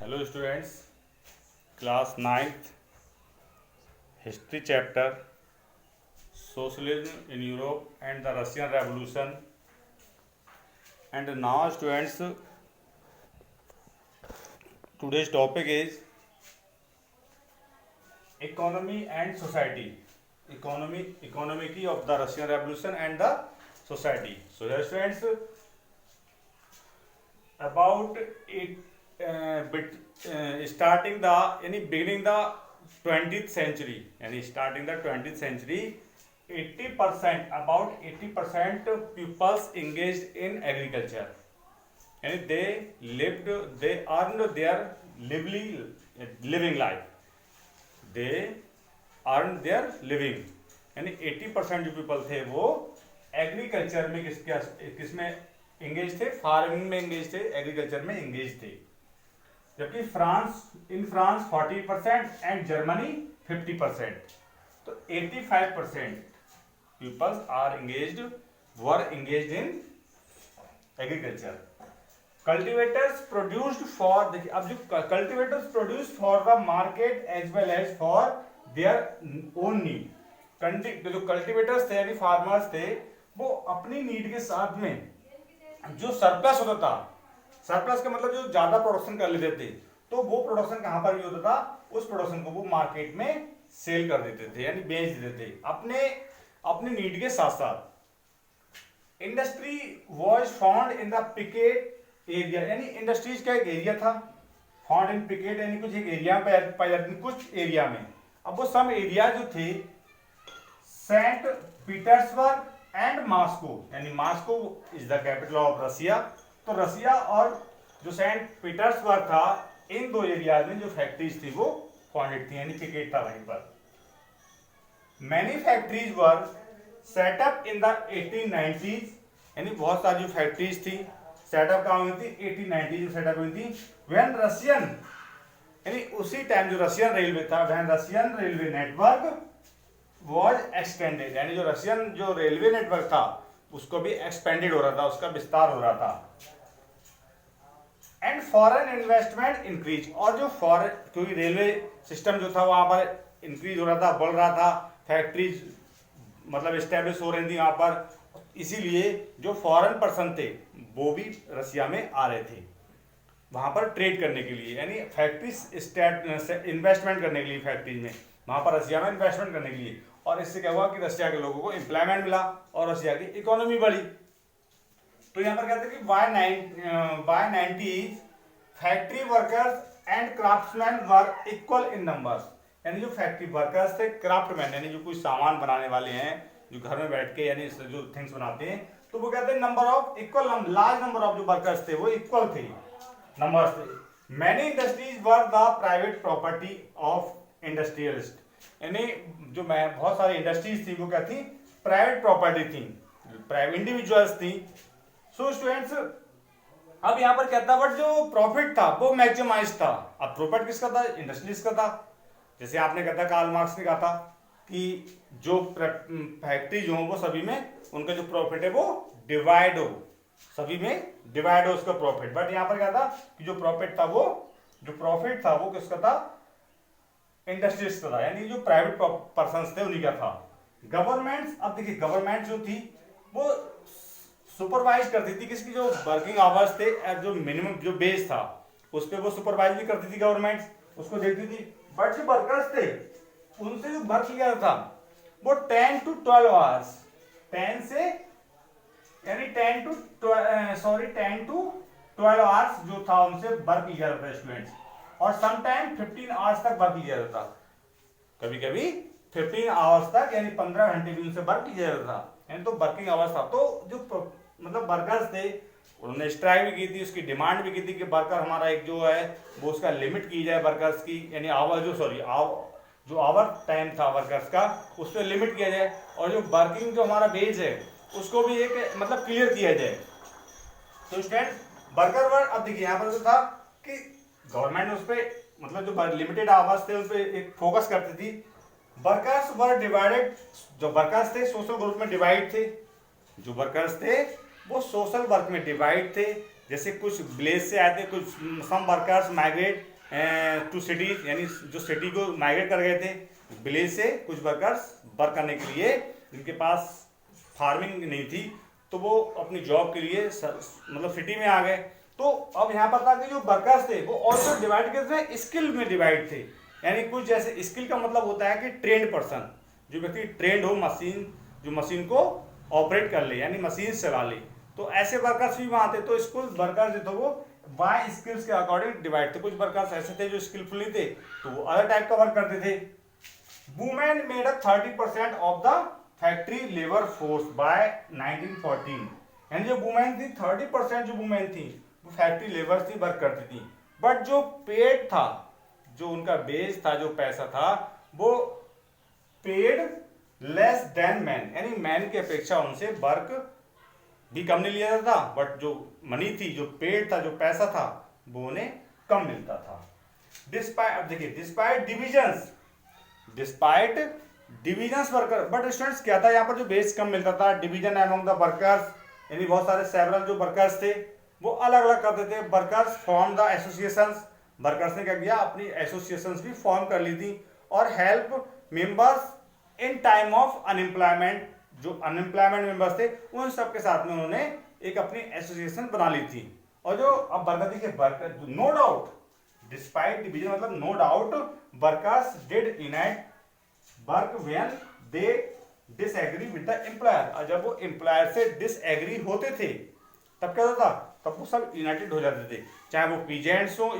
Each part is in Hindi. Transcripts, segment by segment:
Hello students, class 9th history chapter socialism in Europe and the Russian Revolution. And now students, today's topic is economy and society. Economy of the Russian Revolution and the society. So here students, about it starting the beginning the 20th century, starting the 20th century, 80% about 80% peoples engaged in agriculture, and they earned their living life, they earned their living, यानी 80% जो पीपल थे वो एग्रीकल्चर में किसमें एंगेज थे, फार्मिंग में एंगेज थे, एग्रीकल्चर में एंगेज थे। जबकि फ्रांस 40% एंड जर्मनी 50%, तो 85% peoples were engaged in agriculture. Cultivators produced for, देखिए अब जो cultivators produce for the market as well as for their own need. जो कल्टिवेटर्स थे यानी फार्मर्स थे, वो अपनी नीड के साथ में जो सरप्लस होता था, सरप्लस का मतलब जो ज्यादा प्रोडक्शन कर लेते थे, तो वो प्रोडक्शन कहां पर भी होता था, उस प्रोडक्शन को वो मार्केट में सेल कर देते थे, यानी बेच देते थे अपनी नीड के साथ साथ। Industry was found in the picket area, यानी इंडस्ट्रीज का एक एरिया था, फाउंड इन पिकेट यानी कुछ एक एरिया में पाई जाती थी, कुछ एरिया में। अब वो सम एरिया जो थे सेंट पीटर्सबर्ग एंड मॉस्को, यानी Moscow is the capital of Russia, तो रसिया और जो सेंट पीटर्सबर्ग था, इन दो एरियाज में जो फैक्ट्रीज थी वो फाउंडेड थी, यानी पिकेट था वहीं पर। Many factories were set up in the 1890s, यानी बहुत सारी जो फैक्ट्रीज थी सेटअप कहाँ हुई थी, 1890 में सेटअप हुई थी। व्हेन रशियन, यानी उसी टाइम जो रशियन रेलवे था, when Russian railway network was extended, यानी जो रशियन जो रेलवे नेटवर्क था उसको भी एक्सपेंडेड हो रहा था, उसका विस्तार हो रहा था। एंड फॉरेन इन्वेस्टमेंट इंक्रीज, और जो फॉरेन, क्योंकि रेलवे सिस्टम जो था वहां पर इंक्रीज हो रहा था, बढ़ रहा था, फैक्ट्रीज मतलब स्टैब्लिश हो रही थी वहां पर, इसीलिए जो फॉरेन पर्सन थे वो भी रसिया में आ रहे थे वहां पर ट्रेड करने के लिए, यानी फैक्ट्रीज इन्वेस्टमेंट करने के लिए, फैक्ट्रीज में वहां पर रसिया में इन्वेस्टमेंट करने के लिए। और इससे क्या हुआ कि रसिया के लोगों को एम्प्लॉयमेंट मिला और रसिया की इकोनॉमी बढ़ी। तो यहाँ पर कहते हैं कि by 90s factory workers and craftsman were equal in numbers, यानी जो फैक्ट्री वर्कर्स थे, क्राफ्टमैन यानी जो कोई सामान बनाने वाले हैं, जो घर में बैठ के यानी जो थिंग्स बनाते हैं, तो वो कहते हैं number of equal, large number of जो वर्कर्स थे वो इक्वल थे, नंबर्स थे। Many industries were the private property of industrialist, यानी जो मैं बहुत सारी इंडस्ट्रीज थी वो क्या थी, प्राइवेट प्रॉपर्टी थी, प्राइवेट इंडिविजुअल्स थी। सो स्टूडेंट्स, अब यहाँ पर क्या था, बट जो प्रॉफिट था वो मैक्सिमाइज था। अब प्रॉफिट किसका था, इंडस्ट्रीज का था। जैसे आपने कहा था, कार्ल मार्क्स ने कहा था कि जो फैक्ट्री जो हो वो सभी में उनका जो प्रॉफिट है वो डिवाइड हो, सभी में डिवाइड हो उसका प्रॉफिट। बट यहाँ पर क्या था कि जो प्रॉफिट था वो किसका था, इंडस्ट्रीज का था, यानी जो प्राइवेट पर्संस थे उन्हीं का था। गवर्नमेंट्स, अब देखिए गवर्नमेंट जो थी वो सुपरवाइज करती थी किसकी, जो वर्किंग आवर्स थे, जो मिनिमम जो बेस था उस पर वो सुपरवाइज भी करती थी गवर्नमेंट, उसको देखती थी। बट जो वर्कर्स थे उनसे जो वर्क किया था वो 10 to 12 आवर्स, 10 से यानी 10 to 12 आवर्स जो था उनसे वर्क किया जाता था स्टूडेंट्स, और समटाइम 15 आवर्स तक वर्क किया जाता था, कभी कभी 15 आवर्स तक, यानी 15 घंटे भी उनसे वर्क किया जाता था, यानी तो वर्किंग आवर्स था। तो जो मतलब वर्कर्स थे उन्होंने स्ट्राइक भी की थी, उसकी डिमांड भी की थी कि वर्कर हमारा एक जो है वो उसका लिमिट की जाए वर्कर्स की, यानी आवर जो आवर टाइम था वर्कर्स का उस पर लिमिट किया जाए, और जो वर्किंग जो हमारा वेज है उसको भी एक मतलब क्लियर किया जाए। तो स्टूडेंट वर्कर वर, अब देखिए यहाँ पर जो था कि गवर्नमेंट उस पर मतलब जो लिमिटेड आवर्स थे उस पर एक फोकस करती थी। वर्कर्स वर डिवाइडेड, जो वर्कर्स थे सोशल ग्रुप में डिवाइड थे, जो वर्कर्स थे वो सोशल वर्क में डिवाइड थे। जैसे कुछ विलेज से आए थे, कुछ some workers migrate to cities, यानी जो सिटी को माइग्रेट कर गए थे विलेज से कुछ वर्कर्स वर्क करने के लिए, जिनके पास फार्मिंग नहीं थी, तो वो अपनी जॉब के लिए मतलब सिटी में आ गए। तो अब यहाँ पर था कि जो वर्कर्स थे वो ऑल्सो डिवाइड कैसे थे, स्किल में डिवाइड थे। यानी कुछ जैसे स्किल का मतलब होता है कि ट्रेंड पर्सन, जो व्यक्ति ट्रेंड हो, मशीन जो मशीन को ऑपरेट कर ले, यानी मशीन चला ले, तो ऐसे वर्कर्स भी वहाँ थे। तो स्किल वर्कर्स जो थे वो बाय स्किल्स के अकॉर्डिंग डिवाइड थे। कुछ वर्कर्स ऐसे थे जो स्किलफुल थे तो वो अलग टाइप का वर्क करते थे। Women made up 30% of the factory labour force by 1914, यानी जो वुमेन थी 30% जो वुमेन थी वो फैक्ट्री लेबर थी, वर्क करती थी। बट जो पेड था, जो उनका बेस था, जो पैसा था, वो पेड लेस देन मैन, यानी मैन की अपेक्षा उनसे वर्क भी कम नहीं लिया जाता, बट जो मनी थी, जो पेड था, जो पैसा था, वो उन्हें कम मिलता था। डिस्पाइट, अब देखिए despite divisions worker, but students क्या था, यहाँ पर जो बेस कम मिलता था, डिवीजन अमंग द वर्कर्स, यानी बहुत सारे सेवरल जो वर्कर्स थे वो अलग अलग करते थे। Workers form the associations, workers ने क्या किया, अपनी एसोसिएशंस भी फॉर्म कर ली थी और help members in time of unemployment, जो अनएम्प्लॉयमेंट मेंबर्स थे उन सब के साथ में उन्होंने एक अपनी एसोसिएशन बना ली थी। और जो अब वर्कर देखिए, worker no doubt despite division मतलब no doubt workers did unite work when they disagree with the employer, और जब वो एम्प्लॉयर से डिसएग्री होते थे तब क्या होता था, तब वो सब यूनाइटेड हो जाते थे, चाहे वो पीजेंट्स हो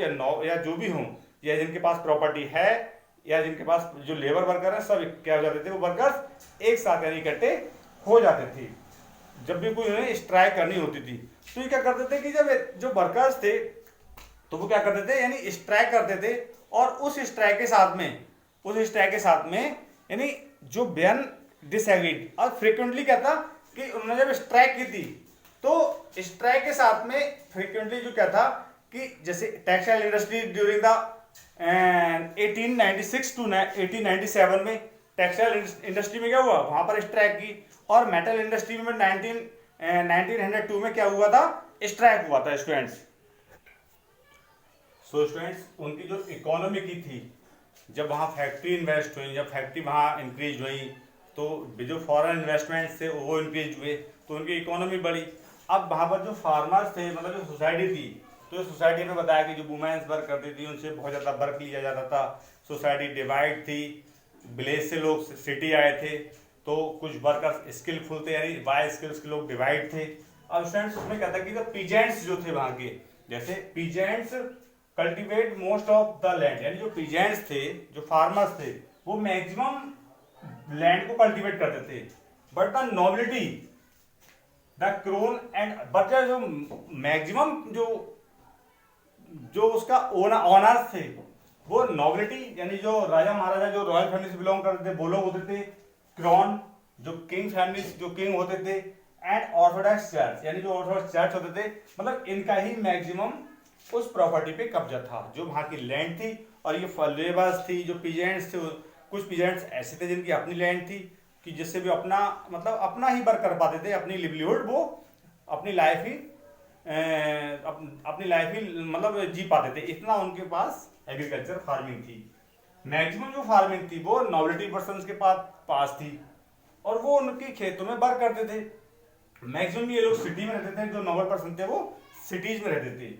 या जो भी हो, या जिनके पास प्रॉपर्टी है या जिनके पास जो लेबर वर्कर है, सब क्या हो जाते थे, वो वर्कर्स एक साथ यानी इकट्ठे हो जाते थे। जब भी कोई उन्हें स्ट्राइक करनी होती थी तो ये क्या करते थे कि जब जो वर्कर्स थे तो वो क्या करते थे, यानी स्ट्राइक करते थे, और उस स्ट्राइक के साथ में यानी जो बयान डिसएग्रीड, और फ्रीक्वेंटली क्या था कि उन्होंने जब स्ट्राइक की थी तो स्ट्राइक के साथ में फ्रीक्वेंटली जो क्या था कि जैसे textile industry during the 1896 to 1897 में टेक्सटाइल इंडस्ट्री में क्या हुआ, वहां पर स्ट्राइक की, और मेटल इंडस्ट्री में 1902 में क्या हुआ था, स्ट्राइक हुआ था स्टूडेंट्स। सो स्टूडेंट्स उनकी जो इकोनॉमी की थी, जब वहाँ फैक्ट्री इन्वेस्ट हुई, जब फैक्ट्री वहाँ इंक्रीज हुई तो जो फॉरेन इन्वेस्टमेंट्स थे वो इंक्रीज हुए तो उनकी इकोनॉमी बढ़ी। अब वहाँ पर जो फार्मर्स थे, मतलब जो सोसाइटी थी, तो सोसाइटी में बताया कि जो वुमेन्स वर्क करती थी उनसे बहुत ज़्यादा वर्क लिया जाता था, सोसाइटी डिवाइड थी, विलेज से लोग सिटी आए थे, तो कुछ वर्कर्स स्किलफुल थे, यानी बाय स्किल्स के लोग डिवाइड थे। अब स्टूडेंट्स उसमें कहता है कि जो पीजेंट्स जो थे वहाँ के, जैसे peasants cultivate most of the land, यानी जो पीजेंट्स थे, जो फार्मर्स थे, वो मैक्सिमम लैंड को कल्टिवेट करते थे, but the nobility the crown and, but जो मैक्सिमम जो उसका ऑनर्स थे वो नोबिलिटी, यानी जो राजा महाराजा जो रॉयल फैमिली से बिलोंग करते थे वो लोग होते थे, क्रोन जो किंग फैमिली जो किंग होते थे, एंड ऑर्थोडॉक्स चर्च, यानी जो ऑर्थोडॉक्स चर्च होते थे, मतलब इनका ही मैक्सिमम उस प्रॉपर्टी पे कब्जा था, जो वहाँ की लैंड थी। और ये लेबर्स थी, जो पीजेंट्स थे, कुछ पीजेंट्स ऐसे थे जिनकी अपनी लैंड थी कि जिससे भी अपना मतलब अपना ही वर्क कर पाते थे, अपनी लिवलीहुड वो अपनी लाइफ ही मतलब जी पाते थे, इतना उनके पास एग्रीकल्चर फार्मिंग थी। मैक्सिमम जो फार्मिंग थी वो नॉबिलिटी पर्सन के पास थी और वो उनके खेतों में वर्क करते थे। मैक्सिमम ये लोग सिटी में रहते थे, जो नॉबल पर्सन थे वो सिटीज में रहते थे।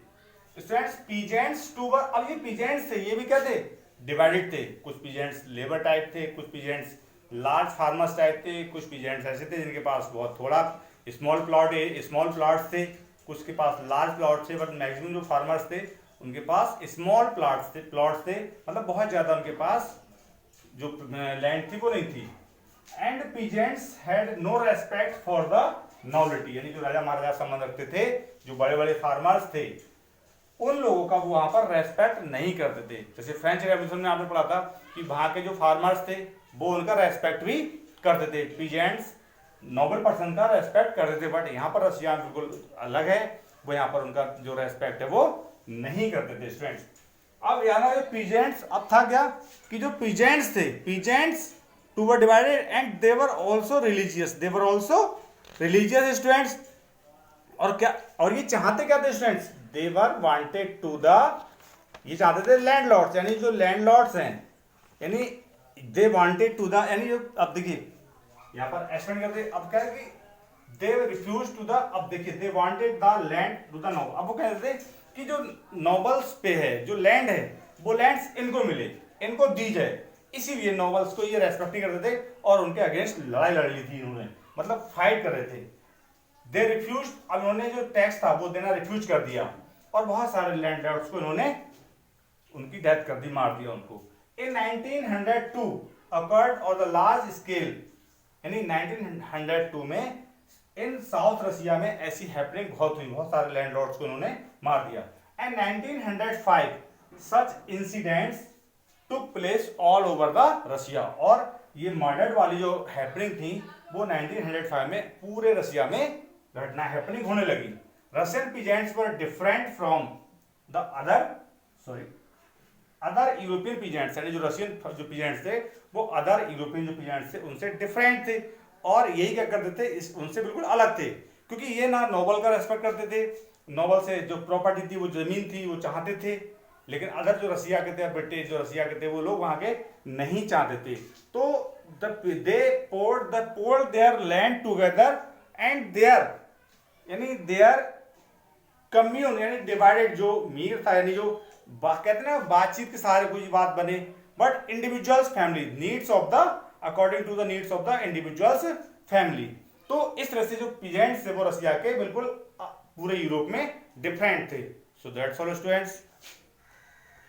स्टूडेंट्स पीजेंट्स टू वर्क, अब ये पीजेंट्स थे ये भी क्या थे, डिवाइडेड थे, कुछ पीजेंट्स लेबर टाइप थे, कुछ पीजेंट्स लार्ज फार्मर्स टाइप थे, कुछ पीजेंट्स ऐसे थे जिनके पास बहुत थोड़ा स्मॉल प्लॉट्स थे, कुछ के पास लार्ज प्लॉट थे, बट मैक्सिमम जो फार्मर्स थे उनके पास स्मॉल प्लॉट्स थे, मतलब बहुत ज़्यादा उनके पास जो लैंड थी वो नहीं थी। And peasants had no respect for the nobility, यानी जो राजा महाराजा संबंध रखते थे, जो बड़े बड़े फार्मर्स थे, उन लोगों का वो वहां पर रेस्पेक्ट नहीं करते थे। जैसे फ्रेंच रेवोल्यूशन में आपने पढ़ा था कि वहां के जो फार्मर्स थे वो उनका रेस्पेक्ट भी करते थे, पीजेंट्स नोबल पर्सन का रेस्पेक्ट करते थे, बट यहाँ पर रशिया बिल्कुल अलग है, वो यहाँ पर उनका जो रेस्पेक्ट है वो नहीं करते थे स्टूडेंट्स। अब यहाँ जो पीजेंट्स, अब था क्या कि जो पीजेंट्स थे, peasants too were divided and they were also religious students. और क्या, और ये चाहते क्या थे students, they were wanted to the ये चाहते थे लैंडलॉर्ड्स, यानी जो लैंडलॉर्ड्स हैं, यानी दे वांटेड टू द, यानी जो, अब देखिए यहाँ पर एक्सपेंड करते, अब क्या है कि दे रिफ्यूज टू द, अब देखिए they wanted the land to the noble, अब वो कहते थे कि जो नोबल्स पे है, जो लैंड है, वो लैंड्स इनको मिले, इनको दी जाए, इसीलिए नोबल्स को ये रेस्पेक्ट नहीं करते थे और उनके अगेंस्ट लड़ाई लड़ ली थी इन्होंने, मतलब फाइट कर रहे थे। दे रिफ्यूज, अब इन्होंने जो टैक्स था वो देना रिफ्यूज कर दिया और बहुत सारे लैंडलॉर्ड्स को इन्होंने उनकी डेथ कर दी, मार दिया उनको। इन 1902 अकर्ड और द लार्ज स्केल, यानी 1902 में इन साउथ रशिया में ऐसी हैपनिंग बहुत हुई, बहुत सारे लैंडलॉर्ड्स को इन्होंने मार दिया। And 1905 such incidents took place all over the Russia, और ये मर्डर वाली जो हैपनिंग थी वो 1905 में पूरे रशिया में घटना हैपनिंग होने लगी। Russian peasants were different from the other European peasants, यानी जो रशियन जो पीजेंट्स थे वो अदर यूरोपियन जो पीजेंट्स थे उनसे डिफरेंट थे, और यही क्या करते थे, उनसे बिल्कुल अलग थे, क्योंकि ये ना नोबल का रेस्पेक्ट करते थे, नोबल से जो प्रॉपर्टी थी, वो जमीन थी, वो चाहते थे, लेकिन अदर जो रसिया के थे, ब्रिटिश जो रसिया के थे, वो लोग वहां के नहीं चाहते थे। तो they poured their land together and their, यानी देयर कम्यून, यानी डिवाइडेड, जो मीर था, यानी जो कहते हैं ना बातचीत के सहारे कोई बात बने, but individuals family needs of the, according to the needs of the individuals family. तो इस तरह से जो पीजेंट्स थे वो रसिया के बिल्कुल पूरे यूरोप में डिफरेंट थे। So that's all students.